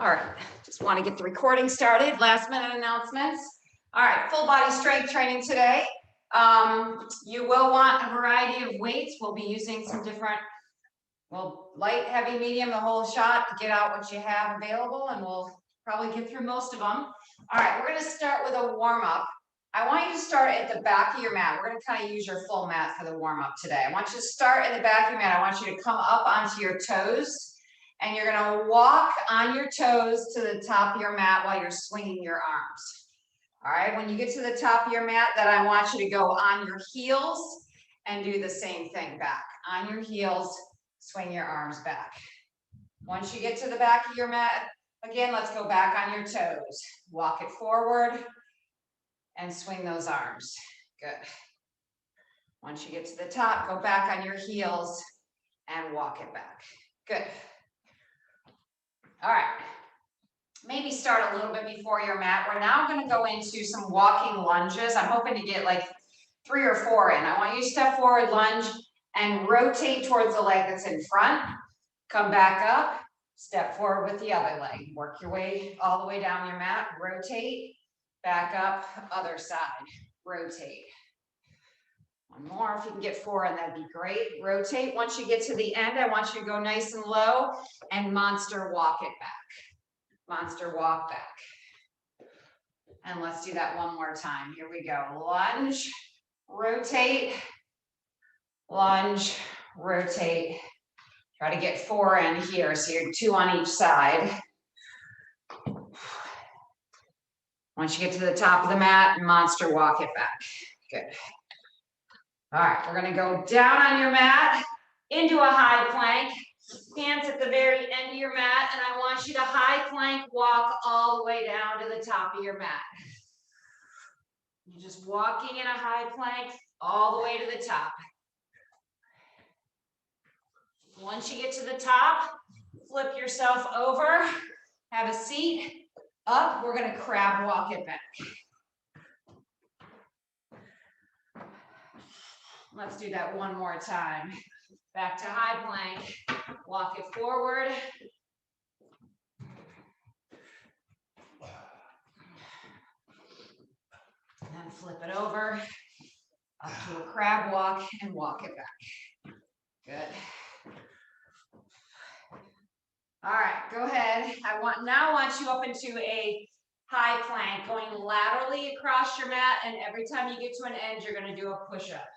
All right, just want to get the recording started. Last minute announcements. All right, full body strength training today. You will want a variety of weights. We'll be using some different, well, light, heavy, medium, the whole shot to get out what you have available, and we'll probably get through most of them. All right, we're going to start with a warm up. I want you to start at the back of your mat. We're going to kind of use your full mat for the warm up today. I want you to start in the back of your mat. I want you to come up onto your toes. And you're going to walk on your toes to the top of your mat while you're swinging your arms. All right, when you get to the top of your mat, then I want you to go on your heels and do the same thing back. On your heels, swing your arms back. Once you get to the back of your mat, again, let's go back on your toes. Walk it forward and swing those arms. Good. Once you get to the top, go back on your heels and walk it back. Good. All right, maybe start a little bit before your mat. We're now going to go into some walking lunges. I'm hoping to get like 3 or 4 in. I want you to step forward, lunge, and rotate towards the leg that's in front. Come back up, step forward with the other leg. Work your way all the way down your mat. Rotate, back up, other side. Rotate. One more, if you can get 4 in, that'd be great. Rotate. Once you get to the end, I want you to go nice and low and monster walk it back. Monster walk back. And let's do that one more time. Here we go. Lunge, rotate, lunge, rotate. Try to get 4 in here, so you're 2 on each side. Once you get to the top of the mat, monster walk it back. Good. All right, we're gonna go down on your mat into a high plank. Hands at the very end of your mat, and I want you to high plank walk all the way down to the top of your mat. You're just walking in a high plank all the way to the top. Once you get to the top, flip yourself over, have a seat, up, we're gonna crab walk it back. Let's do that one more time. Back to high plank, walk it forward. And then flip it over, up to a crab walk and walk it back. Good. All right, go ahead. I want you up into a high plank, going laterally across your mat, and every time you get to an end, you're gonna do a push-up.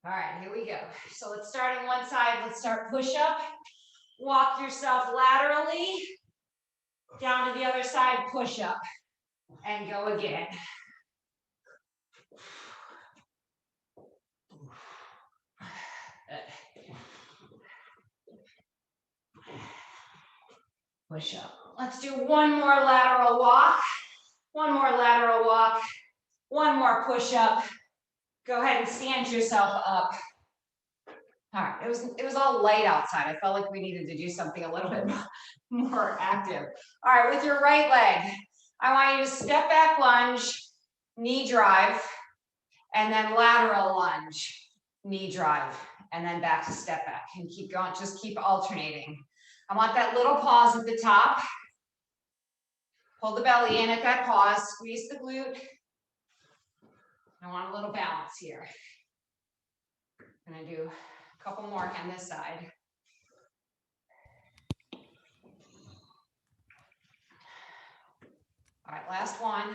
All right, here we go. So let's start on one side. Let's start push up. Walk yourself laterally. Down to the other side, push up. And go again. Push up. Let's do one more lateral walk. One more lateral walk. One more push up. Go ahead and stand yourself up. All right, it was all light outside. I felt like we needed to do something a little bit more active. All right, with your right leg, I want you to step back lunge, knee drive, and then lateral lunge, knee drive, and then back to step back, and keep going, just keep alternating. I want that little pause at the top. Pull the belly in at that pause, squeeze the glute. I want a little balance here. I'm gonna do a couple more on this side. All right, last one.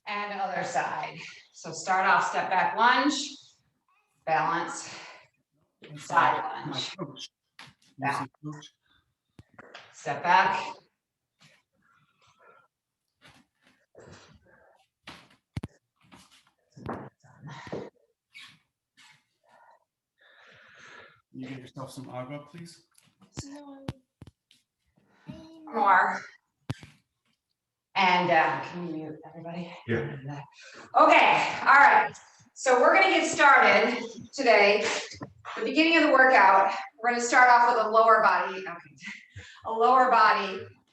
And other side. So start off, step back lunge, balance, and side lunge. Balance. Step back. Can you get yourself some agua, please? More. And can you mute everybody? Yeah. Okay, all right. So we're gonna get started today. The beginning of the workout, we're gonna start off with a lower body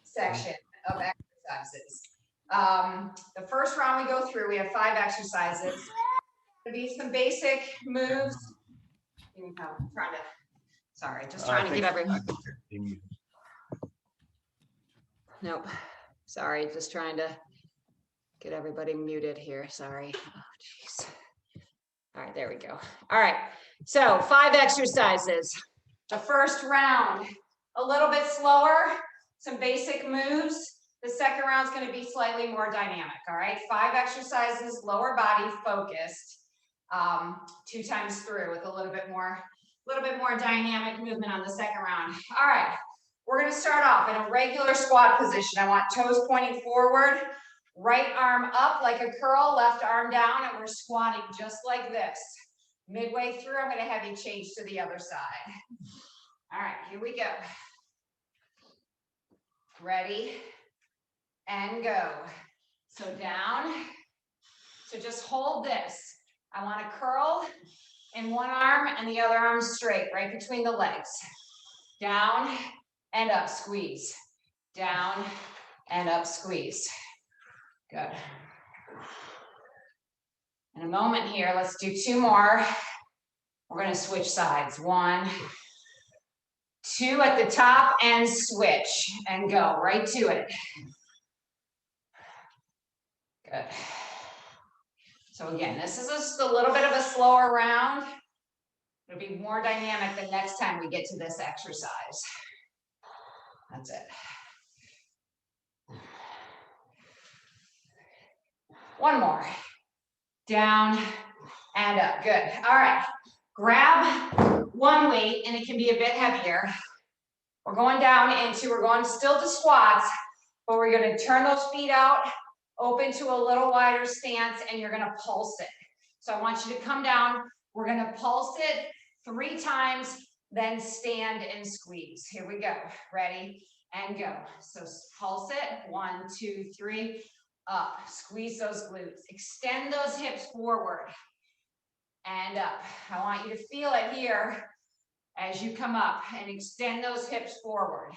section of exercises. The first round we go through, we have 5 exercises. There'll be some basic moves. I'm trying to give everyone. Nope. Sorry, just trying to get everybody muted here. Sorry. Oh, jeez. All right, there we go. All right. So 5 exercises. The first round, a little bit slower, some basic moves. The second round is going to be slightly more dynamic. All right. 5 exercises, lower body focused, 2 times through with a little bit more dynamic movement on the second round. All right. We're going to start off in a regular squat position. I want toes pointing forward, right arm up like a curl, left arm down, and we're squatting just like this. Midway through, I'm going to have you change to the other side. All right, here we go. Ready, and go. So down. So just hold this. I want to curl in one arm and the other arm straight, right between the legs. Down and up, squeeze. Down and up, squeeze. Good. In a moment here, let's do 2 more. We're going to switch sides. 1, 2 at the top and switch and go right to it. Good. So again, this is just a little bit of a slower round. It'll be more dynamic the next time we get to this exercise. That's it. 1 more. Down and up. Good. All right. Grab 1 weight, and it can be a bit heavier. We're going still to squats, but we're going to turn those feet out, open to a little wider stance, and you're going to pulse it. So I want you to come down. We're going to pulse it 3 times, then stand and squeeze. Here we go. Ready and go. So pulse it. 1, 2, 3. Up. Squeeze those glutes. Extend those hips forward and up. I want you to feel it here as you come up and extend those hips forward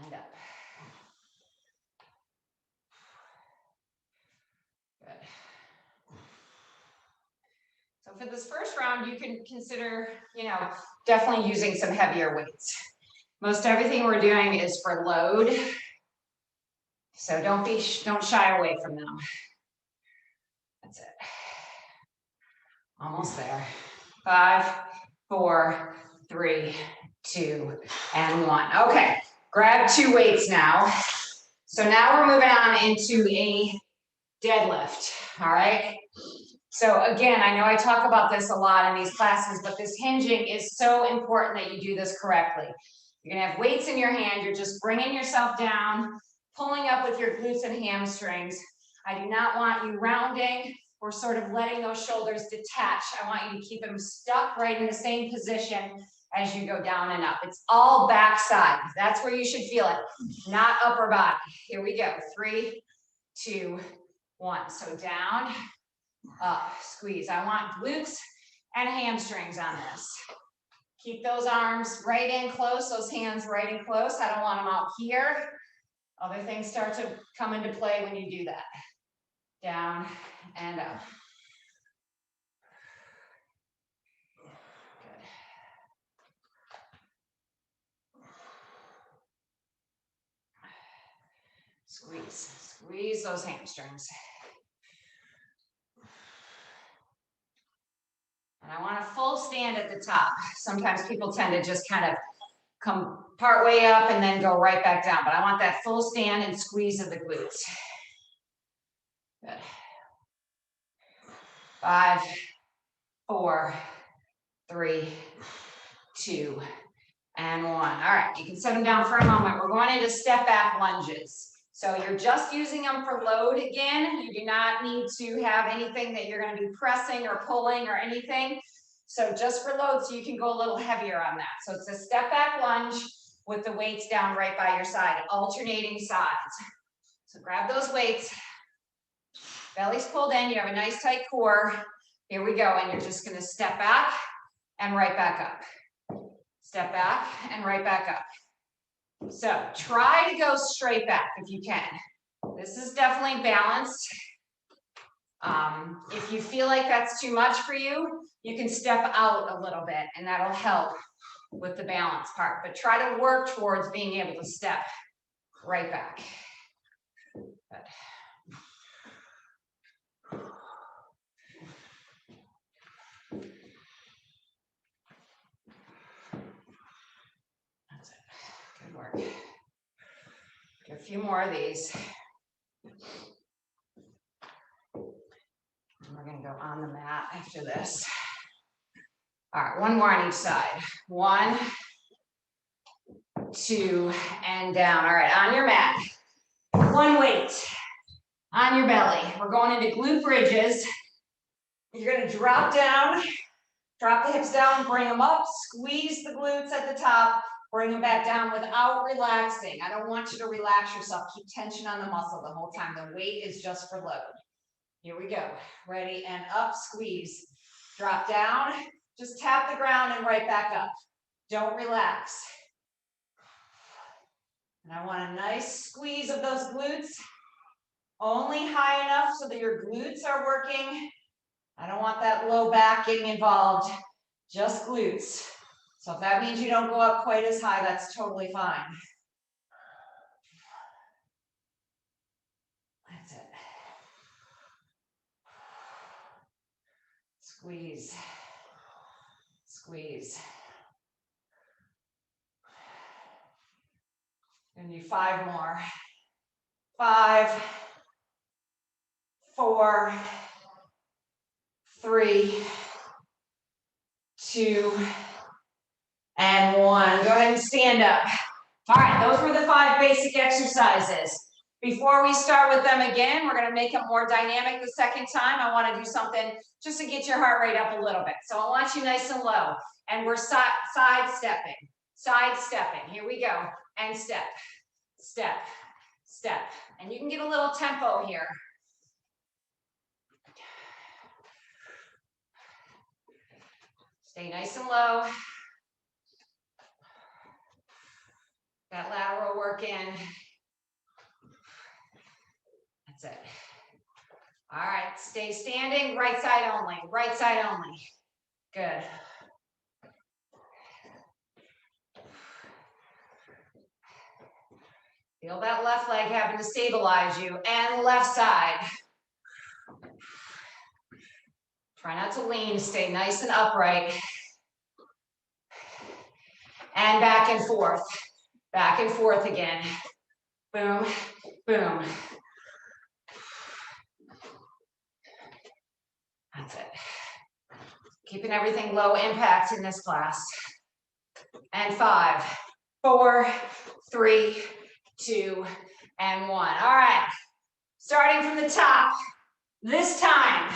and up. Good. So for this first round, you can consider, definitely using some heavier weights. Most everything we're doing is for load. So don't shy away from them. That's it. Almost there. 5, 4, 3, 2, and 1. Okay, grab 2 weights now. So now we're moving on into a deadlift, all right? So again, I know I talk about this a lot in these classes, but this hinging is so important that you do this correctly. You're gonna have weights in your hand, you're just bringing yourself down, pulling up with your glutes and hamstrings. I do not want you rounding or sort of letting those shoulders detach. I want you to keep them stuck right in the same position as you go down and up. It's all backside. That's where you should feel it, not upper body. Here we go. 3, 2, 1. So down, up, squeeze. I want glutes and hamstrings on this. Keep those arms right in close, those hands right in close. I don't want them out here. Other things start to come into play when you do that. Down and up. Good. Squeeze those hamstrings. And I want a full stand at the top. Sometimes people tend to just kind of come part way up and then go right back down, but I want that full stand and squeeze of the glutes. Good. 5, 4, 3, 2, and 1. All right, you can set them down for a moment. We're going into step back lunges. So you're just using them for load again. You do not need to have anything that you're going to be pressing or pulling or anything. So just for load, so you can go a little heavier on that. So it's a step back lunge with the weights down right by your side, alternating sides. So grab those weights. Belly's pulled in, you have a nice tight core. Here we go, and you're just gonna step back and right back up. Step back and right back up. So try to go straight back if you can. This is definitely balanced. If you feel like that's too much for you, you can step out a little bit and that'll help with the balance part, but try to work towards being able to step right back. Good. That's it. Good work. Do a few more of these. And we're going to go on the mat after this. All right, one more on each side. 1, 2, and down. All right, on your mat. One weight on your belly. We're going into glute bridges. You're going to drop down, drop the hips down, bring them up, squeeze the glutes at the top, bring them back down without relaxing. I don't want you to relax yourself. Keep tension on the muscle the whole time. The weight is just for load. Here we go. Ready and up, squeeze. Drop down, just tap the ground and right back up. Don't relax. And I want a nice squeeze of those glutes. Only high enough so that your glutes are working. I don't want that low back getting involved, just glutes. So if that means you don't go up quite as high, that's totally fine. That's it. Squeeze, squeeze. And do 5 more. 5, 4, 3, 2, and 1. Go ahead and stand up. All right, those were the 5 basic exercises. Before we start with them again, we're going to make it more dynamic the second time. I want to do something just to get your heart rate up a little bit. So I want you nice and low. And we're sidestepping. Sidestepping. Here we go. And step, step, step. And you can get a little tempo here. Stay nice and low. That lateral work in. That's it. All right, stay standing, right side only, right side only. Good. Feel that left leg having to stabilize you, and left side. Try not to lean, stay nice and upright. And back and forth again. Boom, boom. That's it. Keeping everything low impact in this class. And 5, 4, 3, 2, and 1. All right, starting from the top. This time,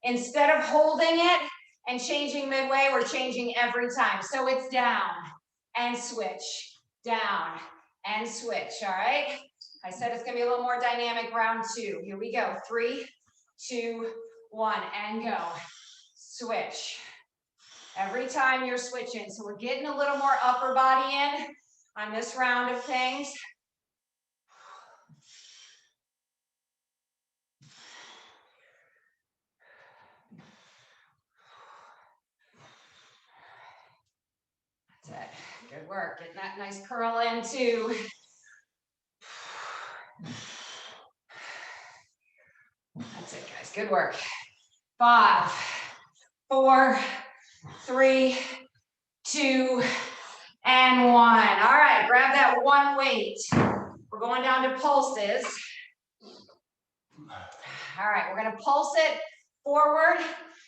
instead of holding it and changing midway, we're changing every time. So it's down and switch, down and switch, all right? I said it's gonna be a little more dynamic, round 2. Here we go, 3, 2, 1, and go. Switch. Every time you're switching. So we're getting a little more upper body in on this round of things. That's it. Good work. Getting that nice curl in too. That's it, guys. Good work. 5, 4, 3, 2, and 1. All right, grab that one weight. We're going down to pulses. All right, we're going to pulse it forward,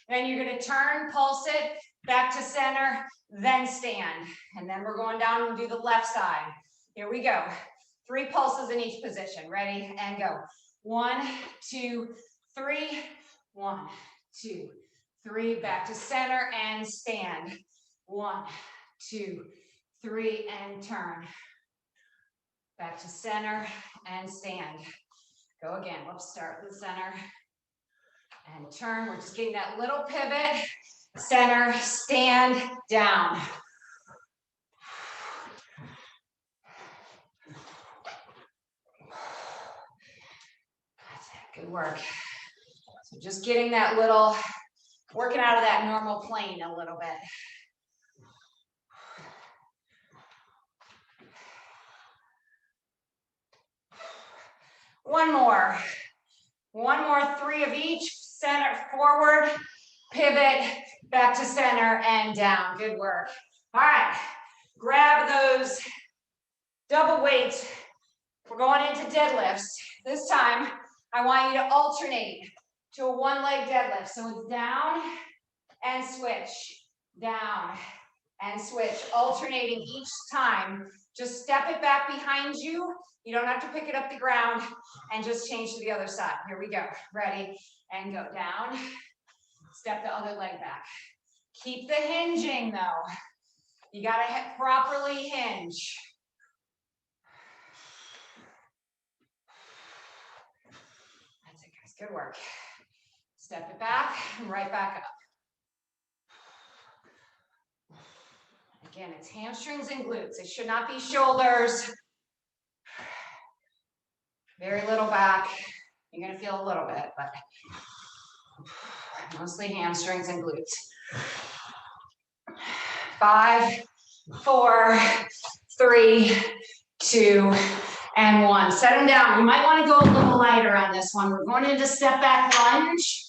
then you're going to turn, pulse it, back to center, then stand. And then we're going down and do the left side. Here we go. 3 pulses in each position. Ready, and go. 1, 2, 3. 1, 2, 3. Back to center and stand. 1, 2, 3, and turn. Back to center and stand. Go again. Let's start with the center and turn. We're just getting that little pivot. Center, stand, down. That's it. Good work. So just getting that little, working out of that normal plane a little bit. One more. One more, 3 of each. Center, forward, pivot, back to center, and down. Good work. All right, grab those double weights. We're going into deadlifts. This time, I want you to alternate to a one-leg deadlift. So it's down and switch, down and switch, alternating each time. Just step it back behind you. You don't have to pick it up the ground, and just change to the other side. Here we go. Ready? And go down. Step the other leg back. Keep the hinging though. You gotta properly hinge. That's it, guys. Good work. Step it back and right back up. Again, it's hamstrings and glutes. It should not be shoulders. Very little back. You're gonna feel a little bit, but mostly hamstrings and glutes. 5, 4, 3, 2, and 1. Set them down. You might want to go a little lighter on this one. We're going into step back lunge,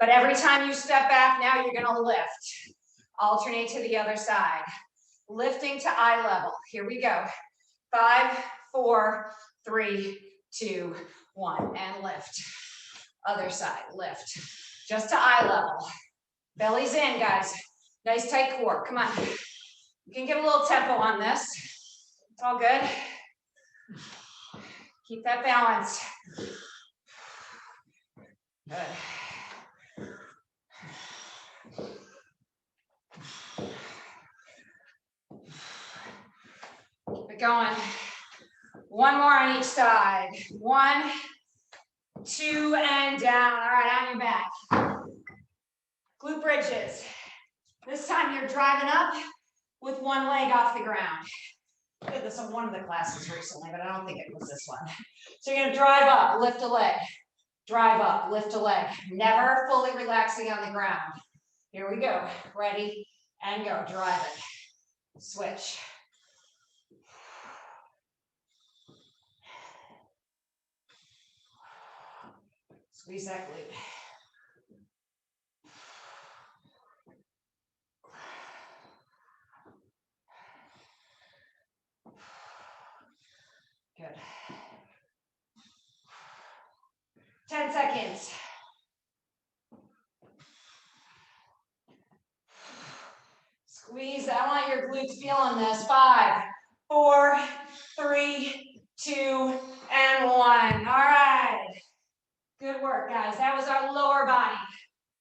but every time you step back, now you're going to lift. Alternate to the other side. Lifting to eye level. Here we go. 5, 4, 3, 2, 1, and lift. Other side, lift. Just to eye level. Belly's in, guys. Nice tight core. Come on. You can get a little tempo on this. It's all good. Keep that balance. Good. Keep it going. One more on each side. 1, 2, and down. All right, on your back. Glute bridges. This time you're driving up with one leg off the ground. I did this on one of the classes recently, but I don't think it was this one. So you're gonna drive up, lift a leg. Drive up, lift a leg. Never fully relaxing on the ground. Here we go. Ready, and go. Drive it. Switch. Squeeze that glute. Good. 10 seconds. Squeeze. I want your glutes feeling this. 5, 4, 3, 2, and 1. All right. Good work, guys. That was our lower body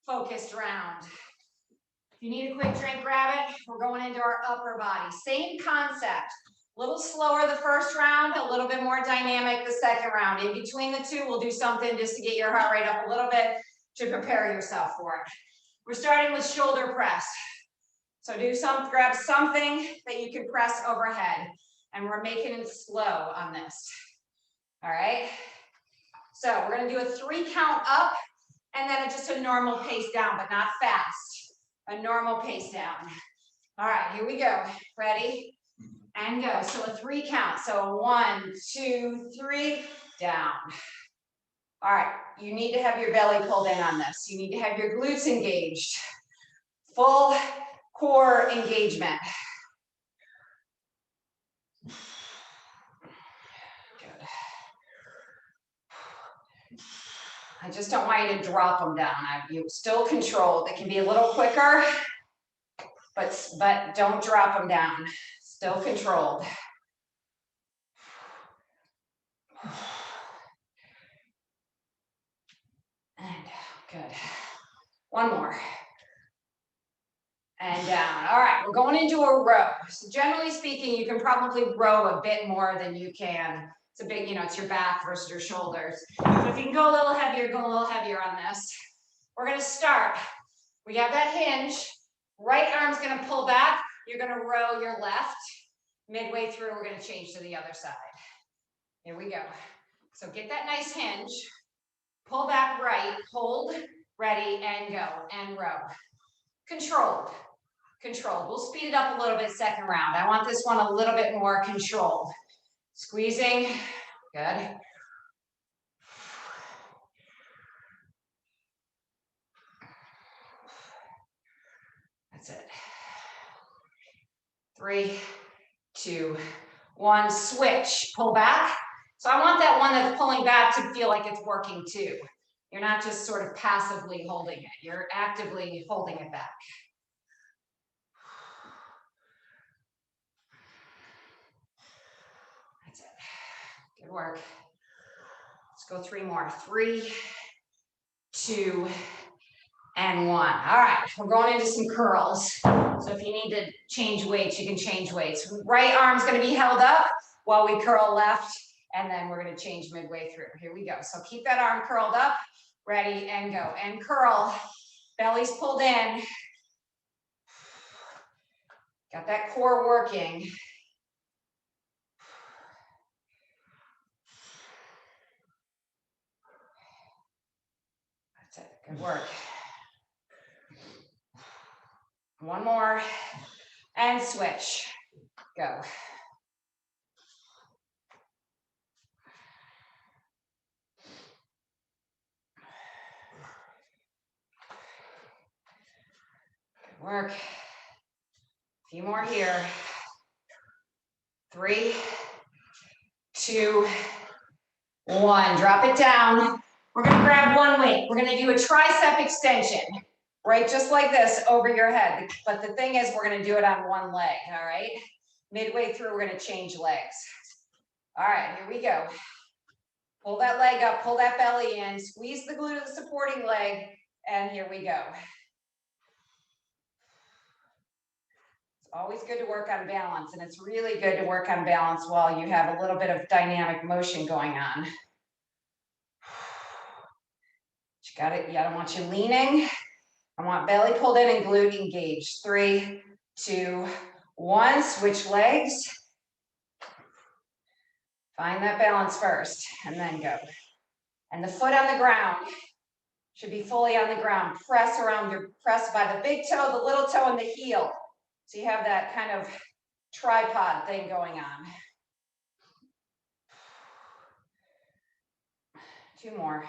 focused round. If you need a quick drink, grab it. We're going into our upper body. Same concept. A little slower the first round, a little bit more dynamic the second round. In between the two, we'll do something just to get your heart rate up a little bit to prepare yourself for it. We're starting with shoulder press. So grab something that you can press overhead. And we're making it slow on this. All right. So we're going to do a 3 count up and then just a normal pace down, but not fast. A normal pace down. All right, here we go. Ready? And go. So a 3 count. So 1, 2, 3, down. All right, you need to have your belly pulled in on this. You need to have your glutes engaged. Full core engagement. Good. I just don't want you to drop them down. You still controlled. It can be a little quicker, but don't drop them down. Still controlled. And good. One more. And down. All right, we're going into a row. So generally speaking, you can probably row a bit more than you can. It's a big, it's your back versus your shoulders. So if you can go a little heavier, go a little heavier on this. We're going to start. We have that hinge. Right arm's going to pull back. You're going to row your left. Midway through, we're going to change to the other side. Here we go. So get that nice hinge. Pull back right. Hold. Ready, and go. And row. Controlled. Controlled. We'll speed it up a little bit second round. I want this one a little bit more controlled. Squeezing. Good. 3, 2, 1, switch, pull back. So I want that one that's pulling back to feel like it's working too. You're not just sort of passively holding it, you're actively holding it back. That's it. Good work. Let's go 3 more. 3, 2, and 1. All right, we're going into some curls. So if you need to change weights, you can change weights. Right arm's going to be held up while we curl left, and then we're going to change midway through. Here we go. So keep that arm curled up, ready, and go. And curl. Belly's pulled in. Got that core working. That's it. Good work. One more. And switch. Go. Good work. A few more here. 3, 2, 1. Drop it down. We're going to grab one weight. We're going to do a tricep extension, right? Just like this over your head. But the thing is, we're going to do it on one leg, all right? Midway through, we're going to change legs. All right, here we go. Pull that leg up, pull that belly in, squeeze the glute of the supporting leg, and here we go. It's always good to work on balance, and it's really good to work on balance while you have a little bit of dynamic motion going on. You got it. I don't want you leaning. I want belly pulled in and glute engaged. 3, 2, 1. Switch legs. Find that balance first, and then go. And the foot on the ground should be fully on the ground. Press by the big toe, the little toe, and the heel. So you have that kind of tripod thing going on. 2 more.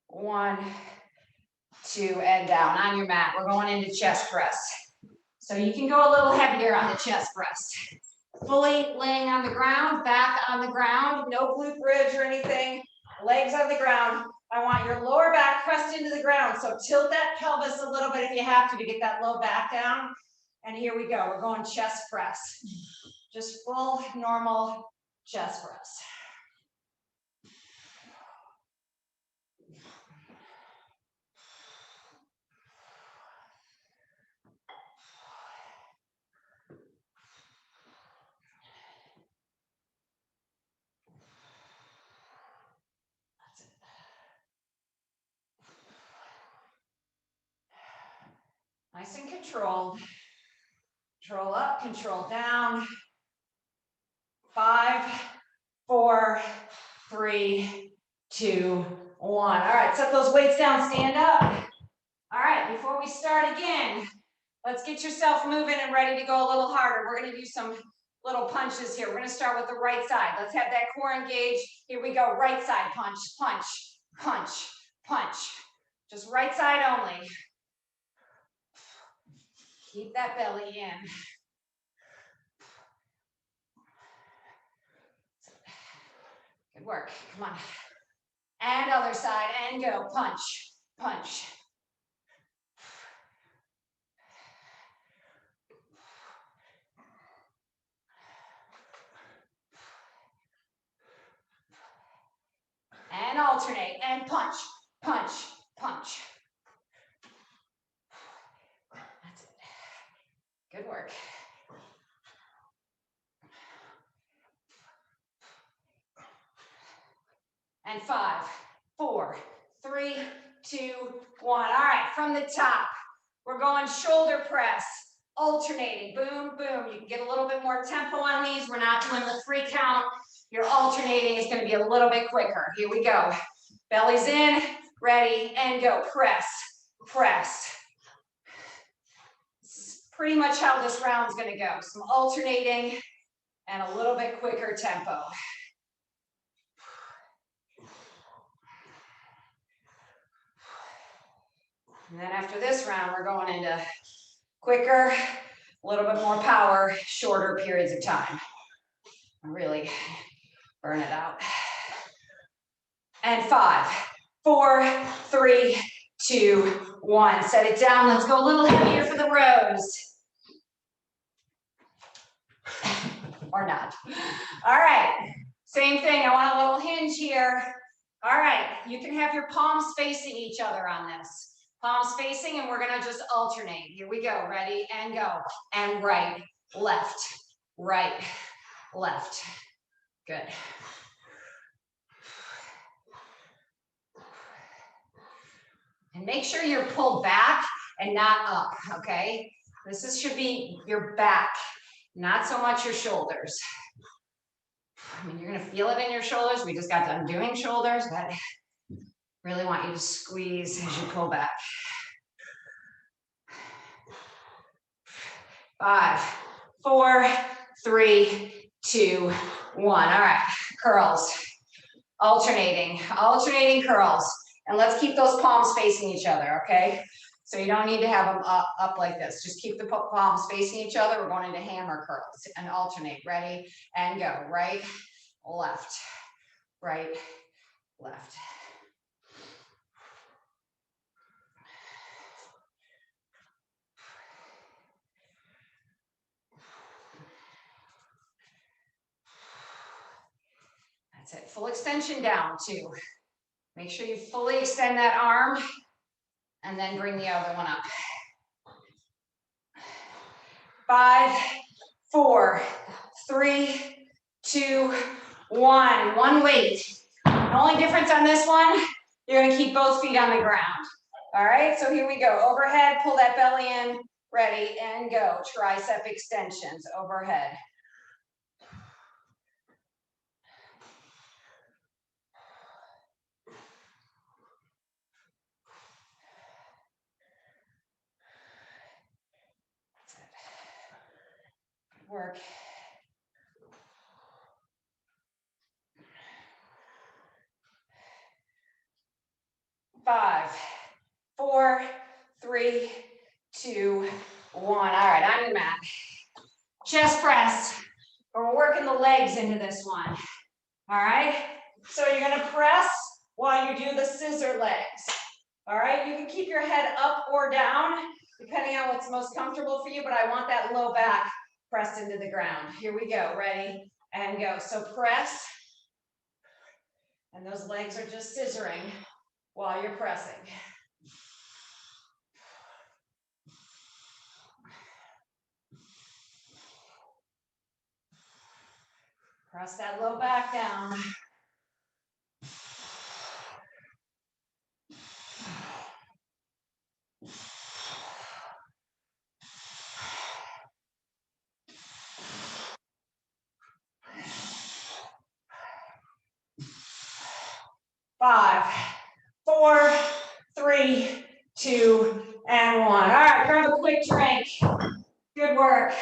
1, 2, and down on your mat. We're going into chest press. So you can go a little heavier on the chest press. Fully laying on the ground, back on the ground, no glute bridge or anything. Legs on the ground. I want your lower back pressed into the ground. So tilt that pelvis a little bit if you have to get that low back down. And here we go. We're going chest press. Just full, normal chest press. Nice and controlled. Control up, control down. 5, 4, 3, 2, 1. All right, set those weights down, stand up. All right, before we start again, let's get yourself moving and ready to go a little harder. We're going to do some little punches here. We're going to start with the right side. Let's have that core engaged. Here we go. Right side punch, punch, punch, punch. Just right side only. Keep that belly in. Good work. Come on. And other side, and go. Punch, punch. And alternate, and punch, punch, punch. That's it. Good work. And 5, 4, 3, 2, 1. All right, from the top, we're going shoulder press, alternating, boom, boom. You can get a little bit more tempo on these. We're not doing the 3 count. Your alternating is going to be a little bit quicker. Here we go. Belly's in, ready, and go. Press, press. It's pretty much how this round's going to go. Some alternating and a little bit quicker tempo. And then after this round, we're going into quicker, a little bit more power, shorter periods of time. Really burn it out. And 5, 4, 3, 2, 1. Set it down. Let's go a little heavier for the rows. Or not. All right. Same thing. I want a little hinge here. All right. You can have your palms facing each other on this. Palms facing, and we're going to just alternate. Here we go. Ready? And go. And right, left, right, left. Good. And make sure you're pulled back and not up, okay? Should be your back, not so much your shoulders. I mean, you're gonna feel it in your shoulders. We just got done doing shoulders, but really want you to squeeze as you pull back. 5, 4, 3, 2, 1. All right, curls. Alternating curls. And let's keep those palms facing each other, okay? So you don't need to have them up like this. Just keep the palms facing each other. We're going into hammer curls and alternate. Ready? And go. Right, left, right, left. That's it. Full extension down, too. Make sure you fully extend that arm and then bring the other one up. 5, 4, 3, 2, 1. One weight. The only difference on this one, you're going to keep both feet on the ground. All right, so here we go. Overhead, pull that belly in. Ready, and go. Tricep extensions overhead. Good work. 5, 4, 3, 2, 1. All right, on your mat. Chest press. We're working the legs into this one. All right, so you're going to press while you do the scissor legs. All right, you can keep your head up or down, depending on what's most comfortable for you, but I want that low back pressed into the ground. Here we go. Ready? And go. So press. And those legs are just scissoring while you're pressing. Press that low back down. Five, 4, 3, 2, and 1. All right, grab a quick drink. Good work.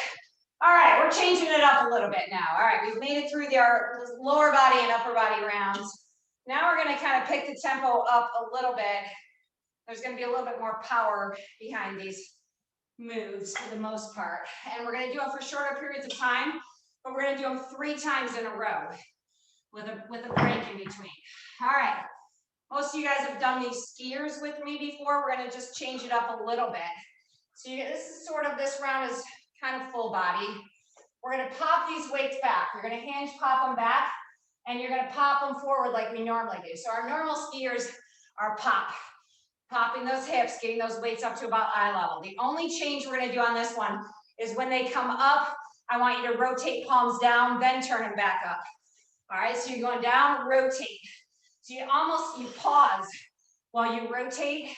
All right, we're changing it up a little bit now. All right, we've made it through our lower body and upper body rounds. Now we're going to kind of pick the tempo up a little bit. There's going to be a little bit more power behind these moves for the most part. And we're going to do them for shorter periods of time, but we're going to do them 3 times in a row with a break in between. All right. Most of you guys have done these skiers with me before. We're going to just change it up a little bit. So this is sort of, this round is kind of full body. We're going to pop these weights back. You're going to hinge pop them back, and you're going to pop them forward like we normally do. So our normal skiers are popping those hips, getting those weights up to about eye level. The only change we're going to do on this one is when they come up, I want you to rotate palms down, then turn them back up. All right, so you're going down, rotate. So you pause while you rotate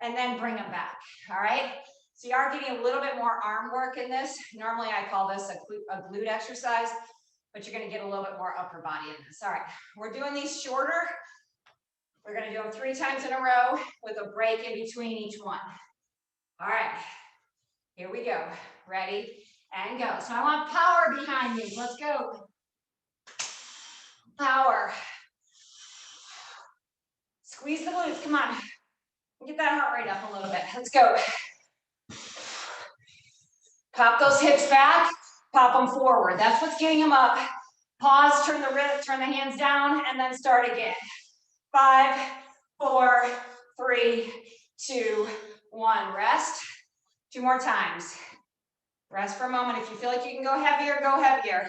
and then bring them back. All right, so you are getting a little bit more arm work in this. Normally I call this a glute exercise, but you're going to get a little bit more upper body in this. All right, we're doing these shorter. We're going to do them 3 times in a row with a break in between each one. All right, here we go. Ready and go. So I want power behind these. Let's go. Power. Squeeze the glutes. Come on. Get that heart rate up a little bit. Let's go. Pop those hips back, pop them forward. That's what's getting them up. Pause, turn the hands down, and then start again. 5, 4, 3, 2, 1. Rest. 2 more times. Rest for a moment. If you feel like you can go heavier, go heavier.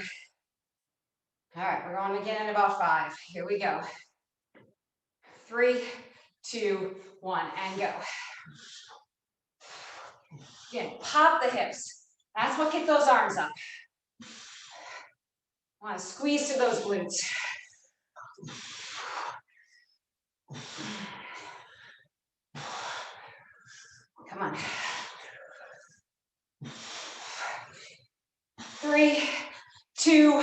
All right, we're going again in about 5. Here we go. 3, 2, 1, and go. Again, pop the hips. That's what gets those arms up. Want to squeeze to those glutes. Come on. 3, 2,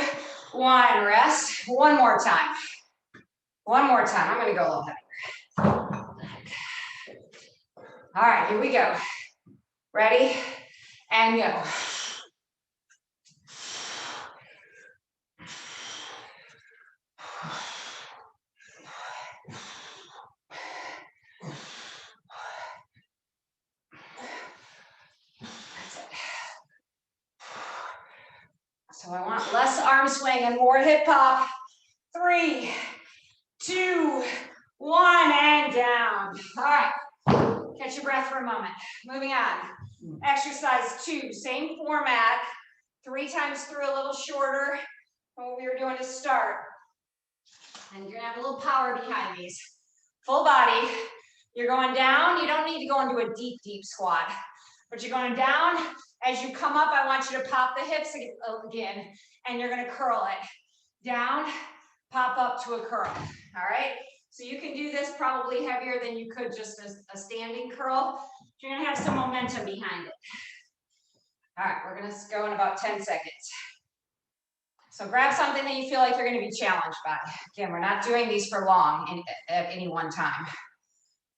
1. Rest. One more time. One more time. I'm going to go a little heavier. All right, here we go. Ready? And go. So I want less arm swing and more hip hop. 3, 2, 1, and down. All right, catch your breath for a moment. Moving on. Exercise 2, same format. 3 times through, a little shorter than what we were doing to start. And you're gonna have a little power behind these. Full body. You're going down. You don't need to go into a deep, deep squat, but you're going down. As you come up, I want you to pop the hips again, and you're gonna curl it. Down, pop up to a curl, all right? So you can do this probably heavier than you could just a standing curl. You're gonna have some momentum behind it. All right, we're gonna go in about 10 seconds. So grab something that you feel like you're gonna be challenged by. Again, we're not doing these for long at any one time.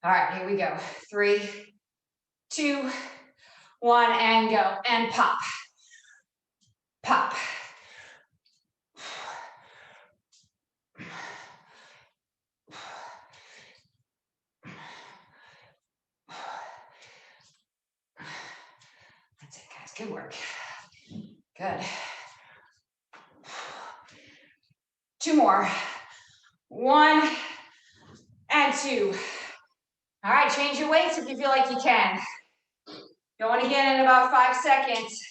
All right, here we go. 3, 2, 1, and go. And pop. Pop. That's it, guys. Good work. Good. 2 more. 1 and 2. All right, change your weights if you feel like you can. Going again in about 5 seconds.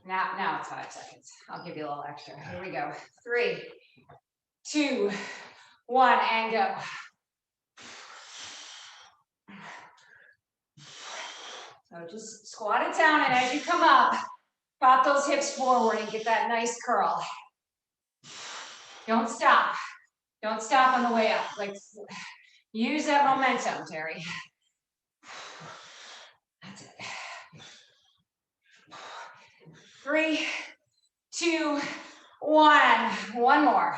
Now it's 5 seconds. I'll give you a little extra. Here we go. 3, 2, 1, and go. So just squat it down, and as you come up, pop those hips forward and get that nice curl. Don't stop. Don't stop on the way up. Like, use that momentum, Terry. That's it. 3, 2, 1. One more.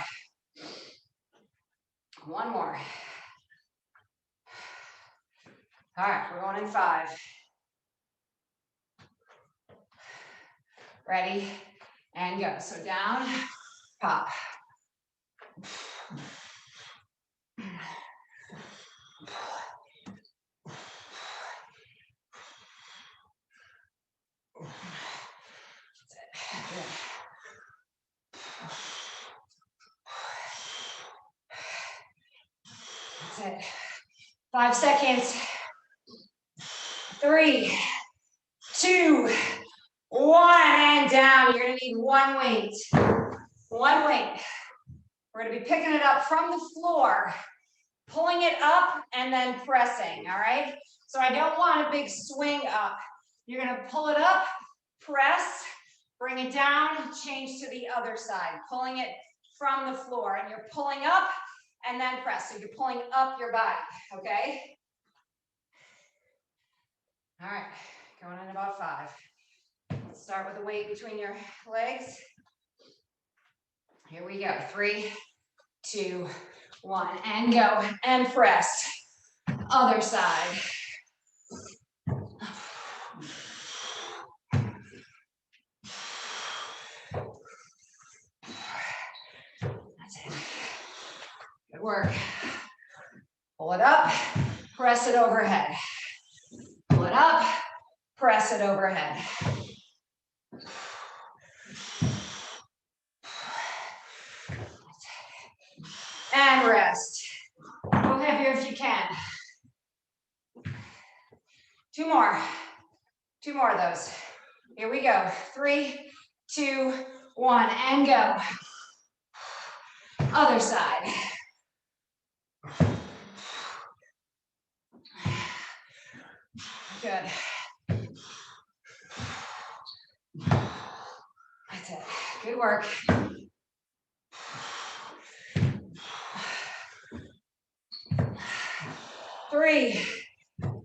One more. All right, we're going in 5. Ready? And go. So down, pop. That's it. 5 seconds. 3, 2, 1, and down. You're gonna need one weight. One weight. We're gonna be picking it up from the floor, pulling it up and then pressing, all right? So I don't want a big swing up. You're gonna pull it up, press, bring it down, change to the other side, pulling it from the floor, and you're pulling up and then press. So you're pulling up your body, okay? All right, going in about 5. Let's start with the weight between your legs. Here we go. 3, 2, 1, and go. And press. Other side. That's it. Good work. Pull it up, press it overhead. Pull it up, press it overhead. And rest. Go heavier if you can. Two more of those. Here we go. 3, 2, 1, and go. Other side. Good. That's it. Good work. Three,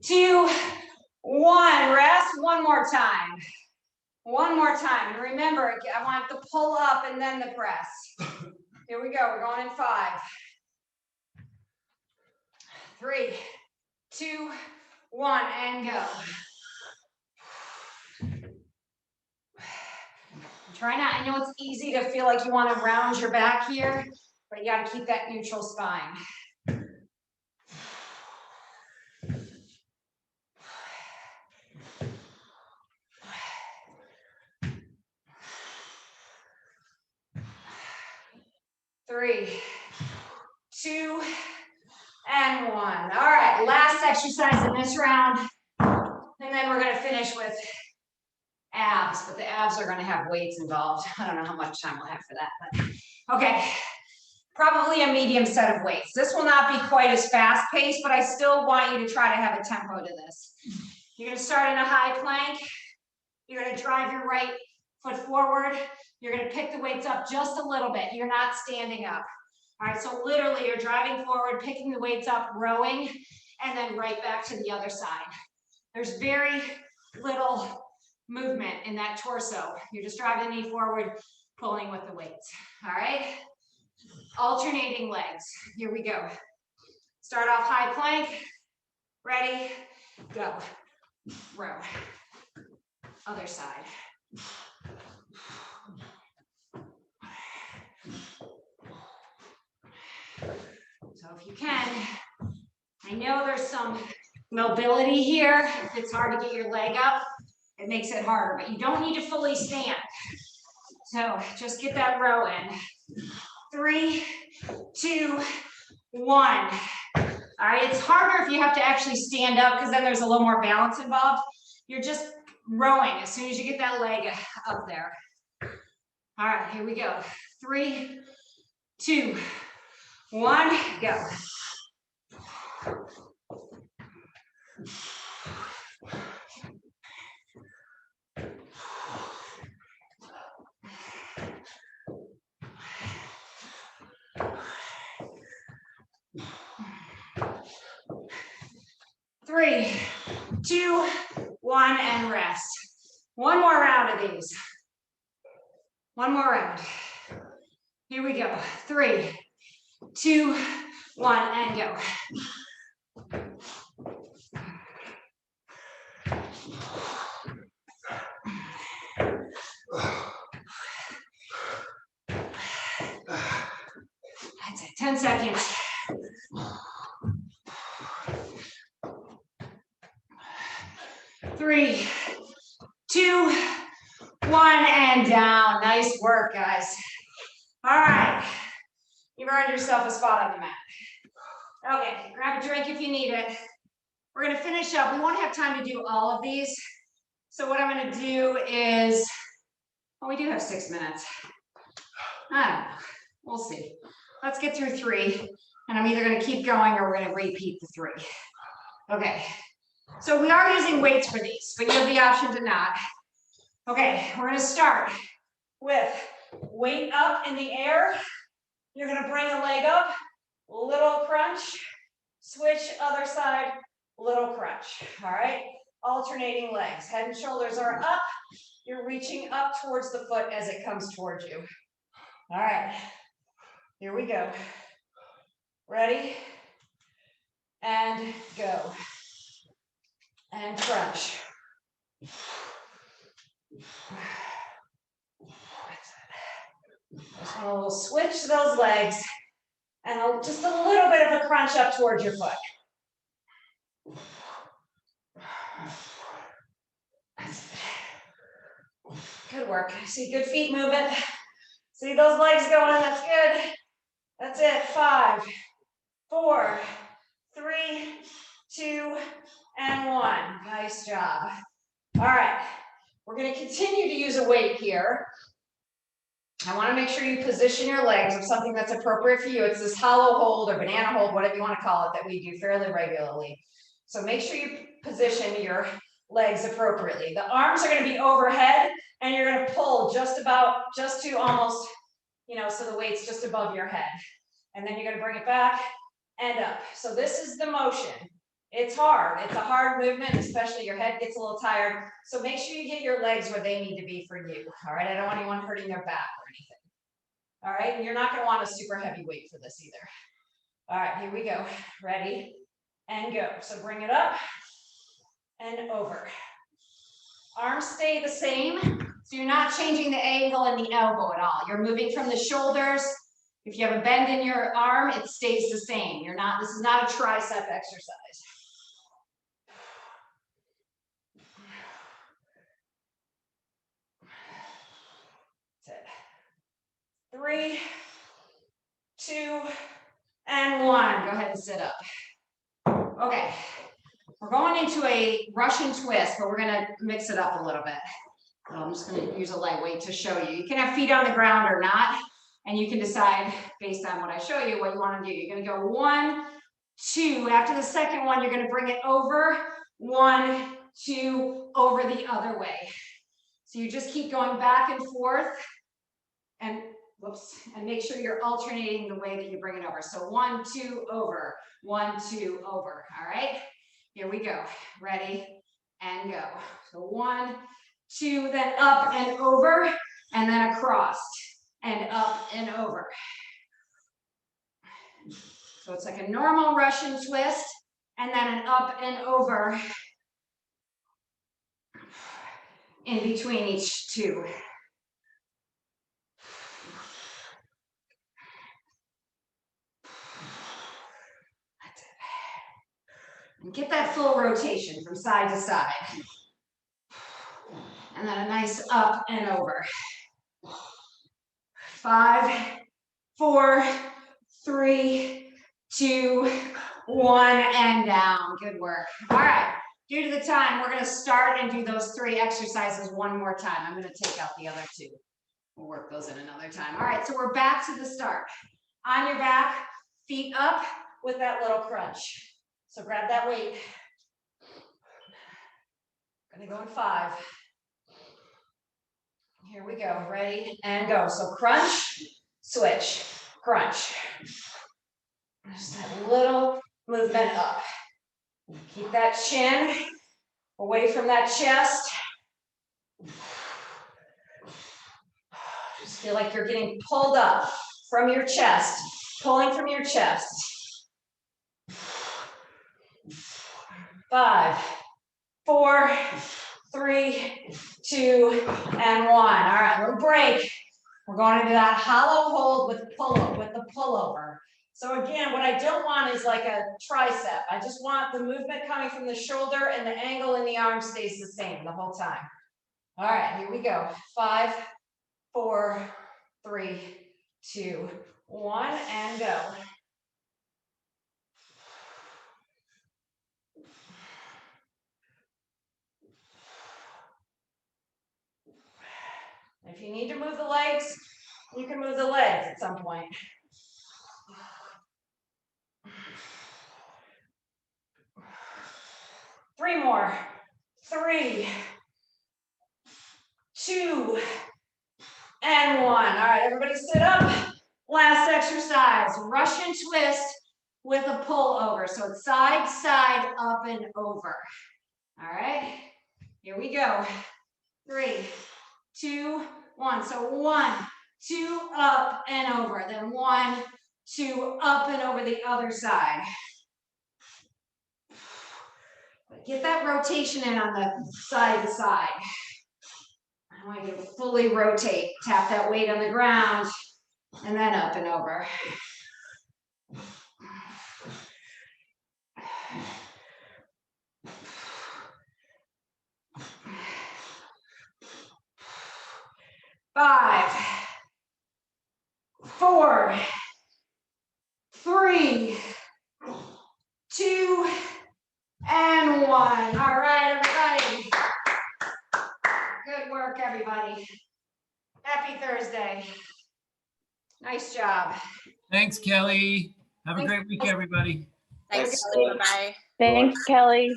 2, 1. Rest. One more time. One more time. And remember, I want the pull up and then the press. Here we go. We're going in 5. 3, 2, 1, and go. Try not, I know it's easy to feel like you want to round your back here, but you got to keep that neutral spine. Three, 2, and 1. All right, last exercise in this round, and then we're going to finish with abs, but the abs are going to have weights involved. I don't know how much time we'll have for that, but okay. Probably a medium set of weights. This will not be quite as fast paced, but I still want you to try to have a tempo to this. You're going to start in a high plank. You're going to drive your right foot forward. You're going to pick the weights up just a little bit. You're not standing up. All right, so literally you're driving forward, picking the weights up, rowing, and then right back to the other side. There's very little movement in that torso. You're just driving the knee forward, pulling with the weights. All right, alternating legs. Here we go. Start off high plank. Ready, go. Row. Other side. So if you can, I know there's some mobility here. If it's hard to get your leg up, it makes it harder, but you don't need to fully stand. So just get that row in. 3, 2, 1. All right, it's harder if you have to actually stand up because then there's a little more balance involved. You're just rowing as soon as you get that leg up there. All right, here we go. 3, 2, 1, go. Three, 2, 1, and rest. One more round of these. One more round. Here we go. 3, 2, 1, and go. That's it. 10 seconds. Three, 2, 1, and down. Nice work, guys. All right. You've earned yourself a spot on the mat. Okay, grab a drink if you need it. We're going to finish up. We won't have time to do all of these. So what I'm going to do is, well, we do have 6 minutes. I don't know. We'll see. Let's get through 3. And I'm either going to keep going or we're going to repeat the 3. Okay. So we are using weights for these, but you have the option to not. Okay, we're going to start with weight up in the air. You're going to bring a leg up, little crunch, switch other side, little crunch. All right, alternating legs. Head and shoulders are up. You're reaching up towards the foot as it comes towards you. All right, here we go. Ready? And go. And crunch. Just want a little switch those legs and just a little bit of a crunch up towards your foot. work. See good feet movement. See those legs going, that's good. That's it, 5, 4, 3, 2, and 1. Nice job. All right, we're gonna continue to use a weight here. I wanna make sure you position your legs with something that's appropriate for you. It's this hollow hold or banana hold, whatever you wanna call it, that we do fairly regularly. So make sure you position your legs appropriately. The arms are gonna be overhead and you're gonna pull just to almost, so the weight's just above your head. And then you're gonna bring it back and up. So this is the motion. It's hard. It's a hard movement, especially your head gets a little tired. So make sure you get your legs where they need to be for you. All right, I don't want anyone hurting their back or anything. All right, and you're not gonna want a super heavy weight for this either. All right, here we go. Ready and go. So bring it up and over. Arms stay the same. So you're not changing the angle and the elbow at all. You're moving from the shoulders. If you have a bend in your arm, it stays the same. This is not a tricep exercise. That's it. 3, 2, and 1. Go ahead and sit up. Okay. We're going into a Russian twist, but we're gonna mix it up a little bit. So I'm just gonna use a lightweight to show you. You can have feet on the ground or not, and you can decide based on what I show you what you wanna do. You're gonna go 1, 2. After the second one, you're gonna bring it over. 1, 2, over the other way. So you just keep going back and forth and make sure you're alternating the way that you bring it over. So 1, 2, over, 1, 2, over. All right, here we go. Ready and go. So 1, 2, then up and over, and then across and up and over. So it's like a normal Russian twist, and then an up and over in between each two. That's it. And get that full rotation from side to side. And then a nice up and over. 5, 4, 3, 2, 1, and down. Good work. All right. Due to the time, we're going to start and do those 3 exercises one more time. I'm going to take out the other 2. We'll work those in another time. All right, so we're back to the start. On your back, feet up with that little crunch. So grab that weight. Gonna go in 5. Here we go, ready and go. So crunch, switch, crunch. Just that little movement up. Keep that chin away from that chest. Just feel like you're getting pulled up from your chest, pulling from your chest. 5, 4, 3, 2, and 1. All right, little break. We're going into that hollow hold with the pullover. So again, what I don't want is like a tricep. I just want the movement coming from the shoulder and the angle in the arm stays the same the whole time. All right, here we go. 5, 4, 3, 2, 1, and go. If you need to move the legs, you can move the legs at some point. Three more. 3, 2, and 1. All right, everybody sit up. Last exercise, Russian twist with a pull over. So it's side, side, up and over. All right, here we go. 3, 2, 1. So 1, 2, up and over. Then 1, 2, up and over the other side. Get that rotation in on the side to side. I want you to fully rotate. Tap that weight on the ground and then up and over. 4, 3, 2, and 1. All right, everybody. Good work, everybody. Happy Thursday. Nice job. Thanks, Kelly. Have a Thanks. great week, everybody. Thanks, Good. Kelly. Bye-bye. Thanks, Kelly.